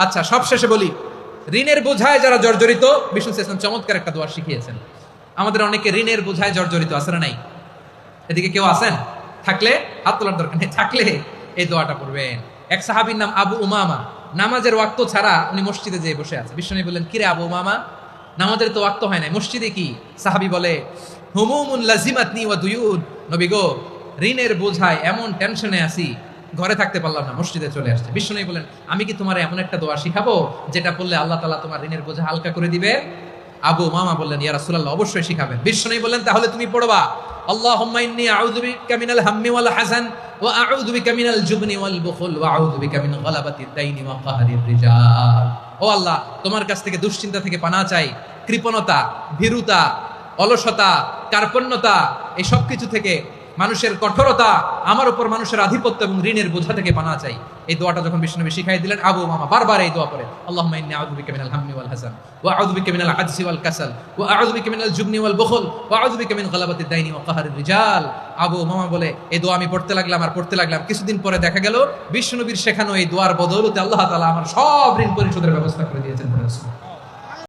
আচ্ছা, সব শেষে বলি, ঋণের বোঝায় যারা জর্জরিত, বিষ্ণু ইসলাম চমৎকার একটা দোয়া শিখিয়েছেন। আমাদের অনেকে ঋণের বোঝায় জর্জরিত আছে না নাই? এদিকে কেউ আছেন? থাকলে হাত তোলার দরকার নেই, থাকলে এই দোয়াটা পড়বেন। এক সাহাবীর নাম আবু উমামা, নামাজের ওয়াক্ত ছাড়া উনি মসজিদে যেয়ে বসে আছে। বিশ্বনবী বললেন, কিরে আবু উমামা, নামাজের তো ওয়াক্ত হয় নাই, মসজিদে কি? সাহাবী বলে, হুমুমুন লাজিমাতনি ওয়া দুয়ুন, নবী গো, ঋণের বোঝায় এমন টেনশনে আছি, ঘরে থাকতে পারলাম না, মসজিদে চলে আসছে। বিশ্বনবী বলেন, আমি কি তোমার এমন একটা দোয়া শিখাবো যেটা বললে আল্লাহ তাআলা তোমার ঋণের বোঝা হালকা করে দিবে? আবু উমামা বললেন, ইয়া রাসূলুল্লাহ, অবশ্যই শিখাবেন। বিশ্বনবী বললেন, তাহলে তুমি পড়বা, আল্লাহুম্মা ইন্নী আউযু বিকা মিনাল হাম্মি ওয়াল হাযান ওয়া আউযু বিকা মিনাল জুবনি ওয়াল বুখল ওয়া আউযু বিকা মিন গালাবাতিদ দাইনি ওয়া কাহরির রিজাল। ও আল্লাহ, তোমার কাছ থেকে দুশ্চিন্তা থেকে পানাহ চাই, কৃপণতা, ভীরুতা, অলসতা, কার্পণ্যতা, এই সব কিছু থেকে, মানুষের কঠোরতা, আমার উপর মানুষের আধিপত্য এবং ঋণের বোঝা থেকে পানাহ চাই। এই দোয়াটা যখন বিশ্বনবী শিখাই দিলেন, আবু উমামা বারবার এই দোয়া পড়ে, আল্লাহুম্মা ইন্নী আউযু বিকা মিনাল হাম্মি ওয়াল হাযান ওয়া আউযু বিকা মিনাল আজজি ওয়াল কাসাল ওয়া আউযু বিকা মিনাল জুবনি ওয়াল বুখল ওয়া আউযু বিকা মিন গালাবাতিদ দাইনি ওয়া কাহরির রিজাল। আবু উমামা বলে, এই দোয়া আমি পড়তে লাগলাম আর পড়তে লাগলাম, কিছুদিন পরে দেখা গেল বিশ্বনবীর শেখানো এই দোয়ার বদৌলতে আল্লাহ তাআলা আমার সব ঋণ পরিশোধের ব্যবস্থা করে দিয়েছেন।